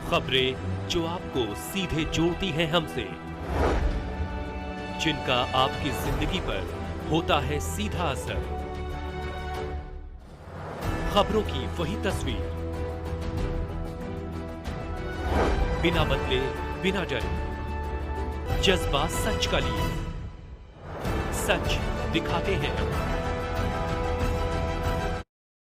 खबरें जो आपको सीधे जोड़ती हैं हमसे, जिनका आपकी जिंदगी पर होता है सीधा असर। खबरों की वही तस्वीर, बिना बदले बिना डरे, जज्बा सच का लिए, सच दिखाते हैं।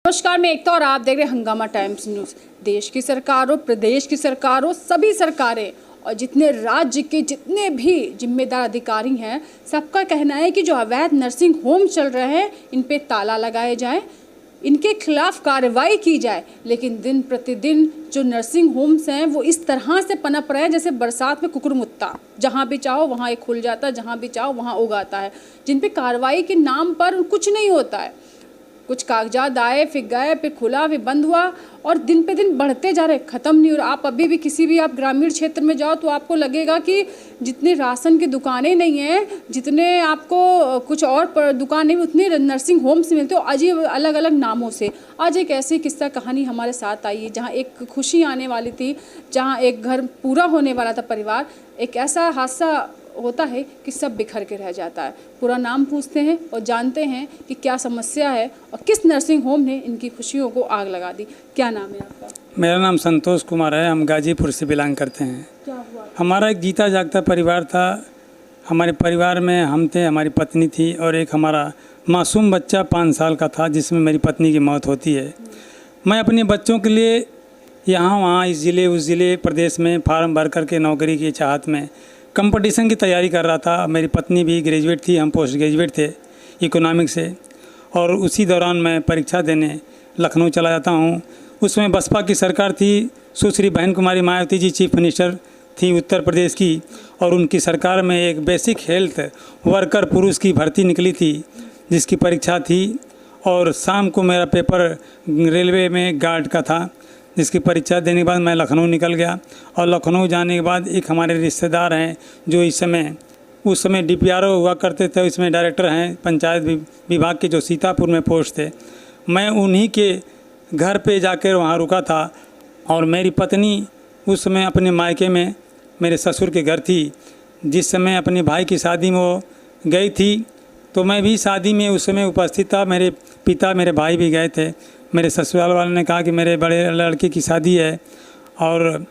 नमस्कार, मैं एकता और आप देख रहे हैं हंगामा टाइम्स न्यूज। देश की सरकारों, प्रदेश की सरकारों, सभी सरकारें और जितने राज्य के जितने भी जिम्मेदार अधिकारी हैं, सबका कहना है कि जो अवैध नर्सिंग होम चल रहे हैं, इन पे ताला लगाए जाए, इनके खिलाफ कार्रवाई की जाए। लेकिन दिन प्रतिदिन जो नर्सिंग होम्स हैं वो इस तरह से पनप रहे हैं जैसे बरसात में कुकुरमुत्ता, जहाँ भी चाहो वहाँ एक खुल जाता है, जहाँ भी चाहो वहाँ उगाता है, जिन पे कार्रवाई के नाम पर कुछ नहीं होता है। कुछ कागजात आए, फिर गए, फिर खुला, फिर बंद हुआ और दिन पे दिन बढ़ते जा रहे, ख़त्म नहीं हो रहा। आप अभी भी किसी भी आप ग्रामीण क्षेत्र में जाओ तो आपको लगेगा कि जितने राशन की दुकानें नहीं हैं, जितने आपको कुछ और दुकानें भी, उतनी नर्सिंग होम्स मिलते हो अजीब अलग अलग नामों से। आज एक ऐसी किस्सा कहानी हमारे साथ आई है जहाँ एक खुशी आने वाली थी, जहाँ एक घर पूरा होने वाला था परिवार, एक ऐसा हादसा होता है कि सब बिखर के रह जाता है। पूरा नाम पूछते हैं और जानते हैं कि क्या समस्या है और किस नर्सिंग होम ने इनकी खुशियों को आग लगा दी। क्या नाम है आपका? मेरा नाम संतोष कुमार है, हम गाजीपुर से बिलोंग करते हैं। क्या हुआ? हमारा एक जीता जागता परिवार था। हमारे परिवार में हम थे, हमारी पत्नी थी और एक हमारा मासूम बच्चा 5 साल का था, जिसमें मेरी पत्नी की मौत होती है। मैं अपने बच्चों के लिए यहाँ वहाँ, इस ज़िले उस ज़िले, प्रदेश में फार्म भर करके नौकरी की चाहत में कंपटीशन की तैयारी कर रहा था। मेरी पत्नी भी ग्रेजुएट थी, हम पोस्ट ग्रेजुएट थे इकोनॉमिक्स से। और उसी दौरान मैं परीक्षा देने लखनऊ चला जाता हूँ। उसमें बसपा की सरकार थी, सुश्री बहन कुमारी मायावती जी चीफ मिनिस्टर थी उत्तर प्रदेश की, और उनकी सरकार में एक बेसिक हेल्थ वर्कर पुरुष की भर्ती निकली थी, जिसकी परीक्षा थी। और शाम को मेरा पेपर रेलवे में गार्ड का था, जिसकी परीक्षा देने के बाद मैं लखनऊ निकल गया। और लखनऊ जाने के बाद एक हमारे रिश्तेदार हैं जो उस समय DPRO हुआ करते थे, इसमें डायरेक्टर हैं पंचायत विभाग के, जो सीतापुर में पोस्ट थे। मैं उन्हीं के घर पे जाकर वहाँ रुका था। और मेरी पत्नी उस समय अपने मायके में मेरे ससुर के घर थी। जिस समय अपने भाई की शादी में वो गई थी, तो मैं भी शादी में उस समय उपस्थित था। मेरे पिता, मेरे भाई भी गए थे। मेरे ससुराल वाले ने कहा कि मेरे बड़े लड़के की शादी है और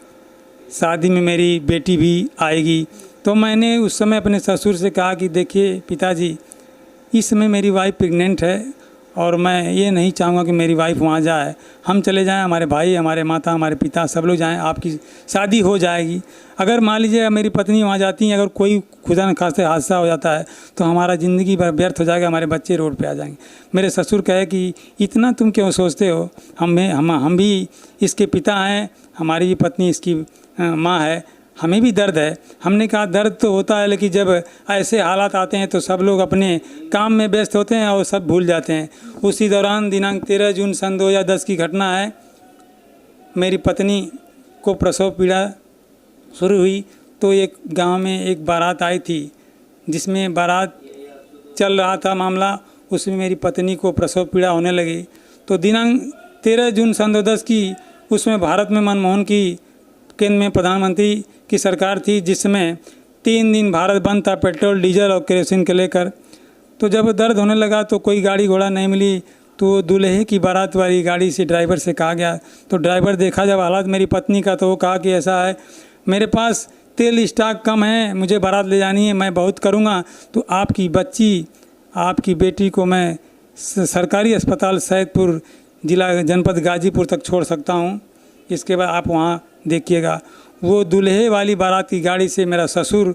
शादी में मेरी बेटी भी आएगी। तो मैंने उस समय अपने ससुर से कहा कि देखिए पिताजी, इस समय मेरी वाइफ प्रेग्नेंट है और मैं ये नहीं चाहूँगा कि मेरी वाइफ वहाँ जाए। हम चले जाएं, हमारे भाई, हमारे माता, हमारे पिता सब लोग जाएं, आपकी शादी हो जाएगी। अगर मान लीजिए मेरी पत्नी वहाँ जाती हैं, अगर कोई खुदा न खास्ते हादसा हो जाता है तो हमारा ज़िंदगी भर व्यर्थ हो जाएगा, हमारे बच्चे रोड पे आ जाएंगे। मेरे ससुर कहे कि इतना तुम क्यों सोचते हो, हम भी इसके पिता हैं, हमारी भी पत्नी इसकी माँ है, हमें भी दर्द है। हमने कहा दर्द तो होता है, लेकिन जब ऐसे हालात आते हैं तो सब लोग अपने काम में व्यस्त होते हैं और सब भूल जाते हैं। उसी दौरान दिनांक 13 जून सन 2010 की घटना है। मेरी पत्नी को प्रसव पीड़ा शुरू हुई तो एक गांव में एक बारात आई थी, जिसमें बारात चल रहा था मामला, उसमें मेरी पत्नी को प्रसव पीड़ा होने लगी। तो दिनांक 13 जून सन 2010 की, उसमें भारत में मनमोहन की केंद्र में प्रधानमंत्री की सरकार थी, जिसमें 3 दिन भारत बंद था पेट्रोल, डीजल और केरोसिन के लेकर। तो जब दर्द होने लगा तो कोई गाड़ी घोड़ा नहीं मिली, तो दूल्हे की बारात वाली गाड़ी से ड्राइवर से कहा गया। तो ड्राइवर देखा जब हालात मेरी पत्नी का, तो वो कहा कि ऐसा है, मेरे पास तेल स्टॉक कम है, मुझे बारात ले जानी है, मैं बहुत करूँगा तो आपकी बच्ची, आपकी बेटी को मैं सरकारी अस्पताल सैदपुर जिला जनपद गाजीपुर तक छोड़ सकता हूँ, इसके बाद आप वहाँ देखिएगा। वो दूल्हे वाली बारात की गाड़ी से मेरा ससुर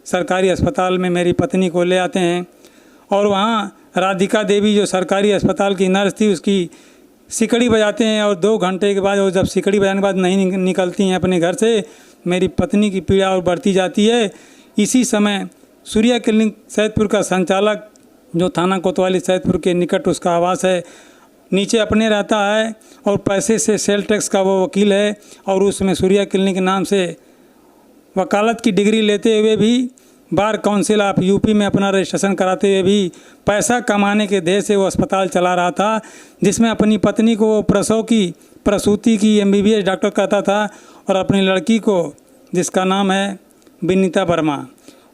सरकारी अस्पताल में मेरी पत्नी को ले आते हैं। और वहाँ राधिका देवी जो सरकारी अस्पताल की नर्स थी, उसकी सिकड़ी बजाते हैं। और 2 घंटे के बाद, वो जब सिकड़ी बजाने के बाद नहीं निकलती हैं अपने घर से, मेरी पत्नी की पीड़ा और बढ़ती जाती है। इसी समय सूर्या क्लिनिक सैदपुर का संचालक, जो थाना कोतवाली सैदपुर के निकट उसका आवास है, नीचे अपने रहता है और पैसे से सेल टैक्स का वो वकील है। और उसमें सूर्या क्लिनिक के नाम से वकालत की डिग्री लेते हुए भी, बार काउंसिल ऑफ यूपी में अपना रजिस्ट्रेशन कराते हुए भी पैसा कमाने के ध्येय से वो अस्पताल चला रहा था, जिसमें अपनी पत्नी को वो प्रसव की प्रसूति की MBBS डॉक्टर कहता था, और अपनी लड़की को जिसका नाम है विनीता वर्मा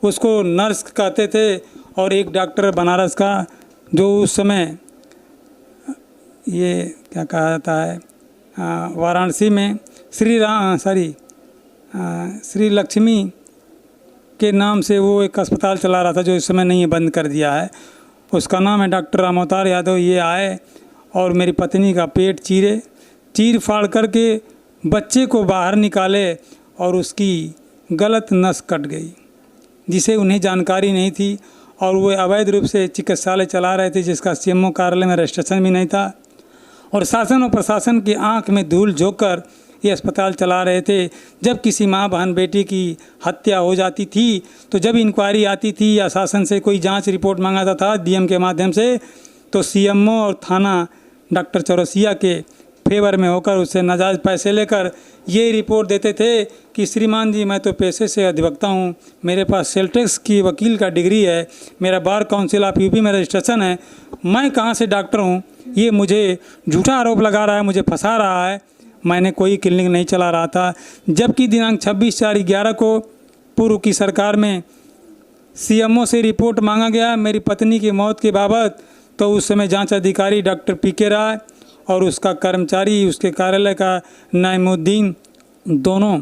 उसको नर्स कहते थे। और एक डॉक्टर बनारस का जो उस समय ये क्या कहा जाता है वाराणसी में श्री लक्ष्मी के नाम से वो एक अस्पताल चला रहा था, जो इस समय नहीं है, बंद कर दिया है। उसका नाम है डॉक्टर रामअवतार यादव। ये आए और मेरी पत्नी का पेट चीर फाड़ करके बच्चे को बाहर निकाले और उसकी गलत नस कट गई, जिसे उन्हें जानकारी नहीं थी। और वो अवैध रूप से चिकित्सालय चला रहे थे, जिसका CMO कार्यालय में रजिस्ट्रेशन भी नहीं था। और शासन और प्रशासन की आंख में धूल झोंककर ये अस्पताल चला रहे थे। जब किसी माँ बहन बेटी की हत्या हो जाती थी, तो जब इंक्वायरी आती थी या शासन से कोई जांच रिपोर्ट मांगाता था DM के माध्यम से, तो CMO और थाना डॉक्टर चौरसिया के फेवर में होकर उससे नाजायज़ पैसे लेकर ये रिपोर्ट देते थे कि श्रीमान जी, मैं तो पेशे से अधिवक्ता हूँ, मेरे पास सेल टैक्स की वकील का डिग्री है, मेरा बार काउंसिल ऑफ UP में रजिस्ट्रेशन है, मैं कहाँ से डॉक्टर हूँ? ये मुझे झूठा आरोप लगा रहा है, मुझे फंसा रहा है। मैंने कोई क्लिनिक नहीं चला रहा था। जबकि दिनांक 26/4/11 को पूर्व की सरकार में CMO से रिपोर्ट मांगा गया मेरी पत्नी की मौत के बाबत, तो उस समय जांच अधिकारी डॉक्टर PK राय और उसका कर्मचारी, उसके कार्यालय का नाइमुद्दीन, दोनों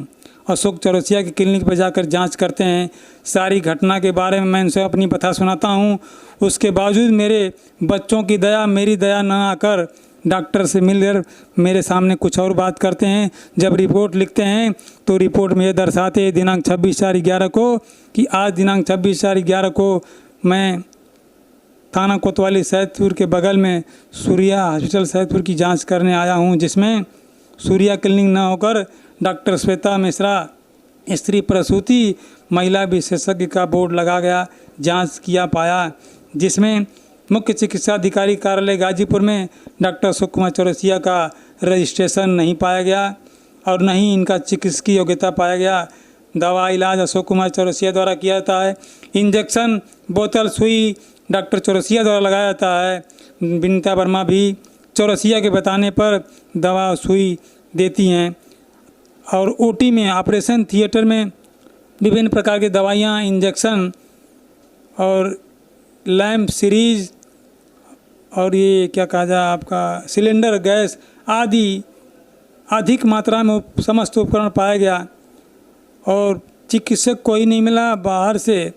अशोक चौरसिया की क्लिनिक पर जाकर जांच करते हैं। सारी घटना के बारे में मैं उनसे अपनी कथा सुनाता हूं। उसके बावजूद मेरे बच्चों की दया, मेरी दया न आकर डॉक्टर से मिलकर मेरे सामने कुछ और बात करते हैं। जब रिपोर्ट लिखते हैं तो रिपोर्ट में ये दर्शाते हैं दिनांक 26/4/11 को कि आज दिनांक 26/4/11 को मैं थाना कोतवाली सैदपुर के बगल में सूर्या हॉस्पिटल सैदपुर की जांच करने आया हूं, जिसमें सूर्या क्लिनिक न होकर डॉक्टर श्वेता मिश्रा स्त्री प्रसूति महिला विशेषज्ञ का बोर्ड लगा गया। जांच किया पाया, जिसमें मुख्य चिकित्सा अधिकारी कार्यालय गाजीपुर में डॉक्टर अशोक कुमार चौरसिया का रजिस्ट्रेशन नहीं पाया गया और न ही इनका चिकित्सकीय योग्यता पाया गया। दवा इलाज अशोक कुमार चौरसिया द्वारा किया जाता है। इंजेक्शन, बोतल, सुई डॉक्टर चौरसिया द्वारा लगाया जाता है। विनीता वर्मा भी चौरसिया के बताने पर दवा सुई देती हैं। और OT में, ऑपरेशन थिएटर में विभिन्न प्रकार की दवाइयाँ, इंजेक्शन और लैंप सीरीज और ये क्या कहा जाए आपका सिलेंडर गैस आदि अधिक मात्रा में समस्त उपकरण पाया गया। और चिकित्सक कोई नहीं मिला। बाहर से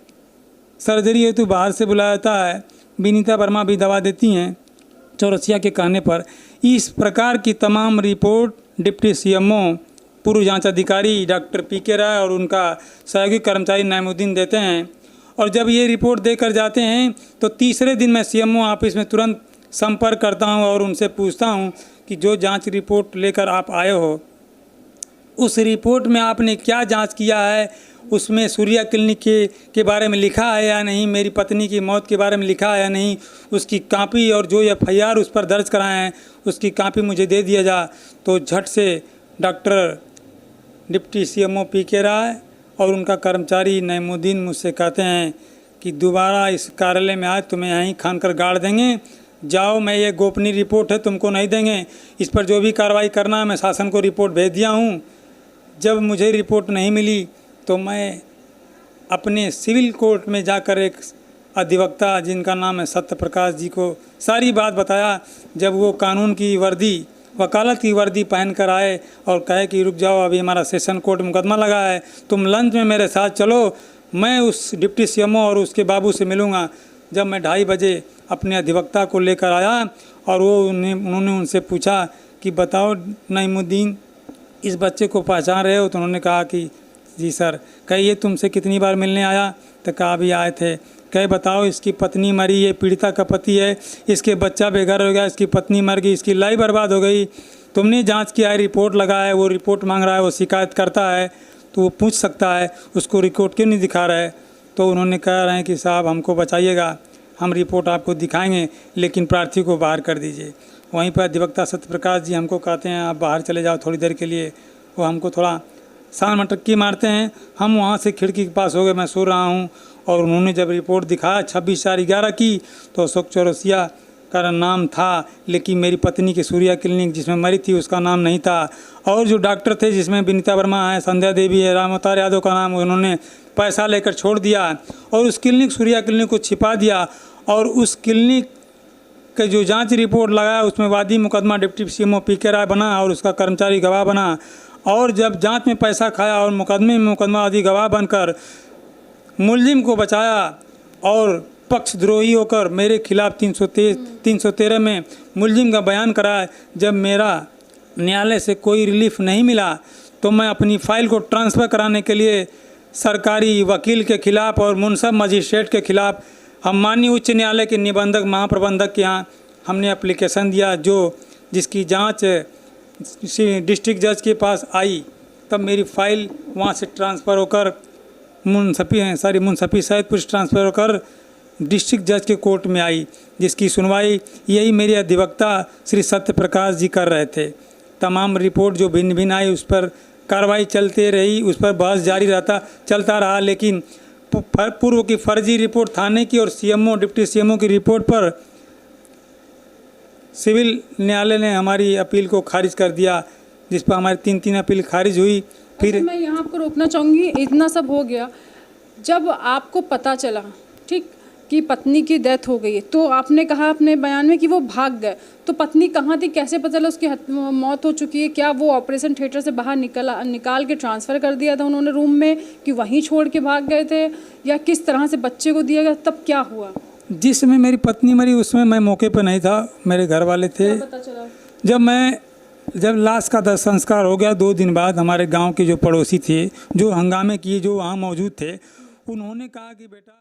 सर्जरी हेतु बाहर से बुलाया जाता है। विनीता वर्मा भी दवा देती हैं चौरसिया के कहने पर। इस प्रकार की तमाम रिपोर्ट डिप्टी CMO पूर्व जांच अधिकारी डॉक्टर PK राय और उनका सहयोगी कर्मचारी नाइमुद्दीन देते हैं। और जब ये रिपोर्ट देकर जाते हैं तो तीसरे दिन मैं CMO ऑफिस में तुरंत संपर्क करता हूं और उनसे पूछता हूं कि जो जांच रिपोर्ट लेकर आप आए हो, उस रिपोर्ट में आपने क्या जांच किया है, उसमें सूर्या क्लिनिक के बारे में लिखा है या नहीं, मेरी पत्नी की मौत के बारे में लिखा है या नहीं, उसकी कापी और जो FIR उस पर दर्ज कराए हैं उसकी कापी मुझे दे दिया जा। तो झट से डॉक्टर डिप्टी CMO PK राय और उनका कर्मचारी नईमुद्दीन मुझसे कहते हैं कि दोबारा इस कार्यालय में आज तुम्हें यहीं खान कर गाड़ देंगे, जाओ, मैं ये गोपनीय रिपोर्ट है तुमको नहीं देंगे, इस पर जो भी कार्रवाई करना है मैं शासन को रिपोर्ट भेज दिया हूँ। जब मुझे रिपोर्ट नहीं मिली तो मैं अपने सिविल कोर्ट में जाकर एक अधिवक्ता जिनका नाम है सत्य प्रकाश जी को सारी बात बताया। जब वो कानून की वर्दी, वकालत की वर्दी पहन कर आए और कहे कि रुक जाओ, अभी हमारा सेशन कोर्ट मुकदमा लगा है, तुम लंच में मेरे साथ चलो, मैं उस डिप्टी CMO और उसके बाबू से मिलूँगा। जब मैं 2:30 बजे अपने अधिवक्ता को लेकर आया और उन्होंने उनसे पूछा कि बताओ नईमुद्दीन, इस बच्चे को पहचान रहे हो? तो उन्होंने कहा कि जी सर। कहे ये तुमसे कितनी बार मिलने आया? तो कहा अभी आए थे। कहे बताओ, इसकी पत्नी मरी, ये पीड़िता का पति है, इसके बच्चा बेघर हो गया, इसकी पत्नी मर गई, इसकी लाइफ बर्बाद हो गई, तुमने जांच किया है, रिपोर्ट लगा है, वो रिपोर्ट मांग रहा है, वो शिकायत करता है तो वो पूछ सकता है, उसको रिपोर्ट क्यों नहीं दिखा रहा है? तो उन्होंने कह रहे हैं कि साहब हमको बचाइएगा, हम रिपोर्ट आपको दिखाएंगे लेकिन प्रार्थी को बाहर कर दीजिए। वहीं पर अधिवक्ता सत्यप्रकाश जी हमको कहते हैं आप बाहर चले जाओ थोड़ी देर के लिए। वो हमको थोड़ा सान मटक्की मारते हैं। हम वहाँ से खिड़की के पास हो गए, मैं सो रहा हूँ और उन्होंने जब रिपोर्ट दिखाया 26/4/11 की, तो अशोक चौरसिया का नाम था, लेकिन मेरी पत्नी की सूर्या क्लिनिक जिसमें मरी थी उसका नाम नहीं था। और जो डॉक्टर थे जिसमें विनीता वर्मा है, संध्या देवी है, राम अवतार यादव का नाम, उन्होंने पैसा लेकर छोड़ दिया और उस क्लिनिक सूर्या क्लिनिक को छिपा दिया। और उस क्लिनिक के जो जांच रिपोर्ट लगाया उसमें वादी मुकदमा डिप्टी सीएमओ पीके राय बना और उसका कर्मचारी गवाह बना। और जब जांच में पैसा खाया और मुकदमे में मुकदमावादी गवाह बनकर मुलजिम को बचाया और पक्षद्रोही होकर मेरे खिलाफ 313 में मुलजिम का बयान कराया। जब मेरा न्यायालय से कोई रिलीफ नहीं मिला तो मैं अपनी फ़ाइल को ट्रांसफ़र कराने के लिए सरकारी वकील के खिलाफ और मुनसब मजिस्ट्रेट के खिलाफ हम माननीय उच्च न्यायालय के निबंधक महाप्रबंधक के यहाँ हमने एप्लीकेशन दिया, जिसकी जांच डिस्ट्रिक्ट जज के पास आई। तब मेरी फ़ाइल वहाँ से ट्रांसफ़र होकर मुंसफी सैदपुर ट्रांसफ़र होकर डिस्ट्रिक्ट जज के कोर्ट में आई, जिसकी सुनवाई यही मेरे अधिवक्ता श्री सत्य प्रकाश जी कर रहे थे। तमाम रिपोर्ट जो भिन्न भिन्न आई उस पर कार्रवाई चलते रही, उस पर बहस जारी चलता रहा। लेकिन पूर्व की फर्जी रिपोर्ट थाने की और सीएमओ डिप्टी सीएमओ की रिपोर्ट पर सिविल न्यायालय ने हमारी अपील को खारिज कर दिया, जिस पर हमारी 3 अपील खारिज हुई। फिर मैं यहाँ आपको रोकना चाहूँगी, इतना सब हो गया, जब आपको पता चला ठीक कि पत्नी की डेथ हो गई तो आपने कहा अपने बयान में कि वो भाग गए, तो पत्नी कहाँ थी, कैसे पता चला उसकी मौत हो चुकी है? क्या वो ऑपरेशन थिएटर से बाहर निकाल के ट्रांसफ़र कर दिया था उन्होंने रूम में, कि वहीं छोड़ के भाग गए थे, या किस तरह से बच्चे को दिया गया, तब क्या हुआ? जिस समय मेरी पत्नी मरी उसमें मैं मौके पर नहीं था, मेरे घर वाले थे। पता चला जब लाश का संस्कार हो गया 2 दिन बाद हमारे गाँव के जो पड़ोसी थे, जो हंगामे किए, जो वहाँ मौजूद थे, उन्होंने कहा कि बेटा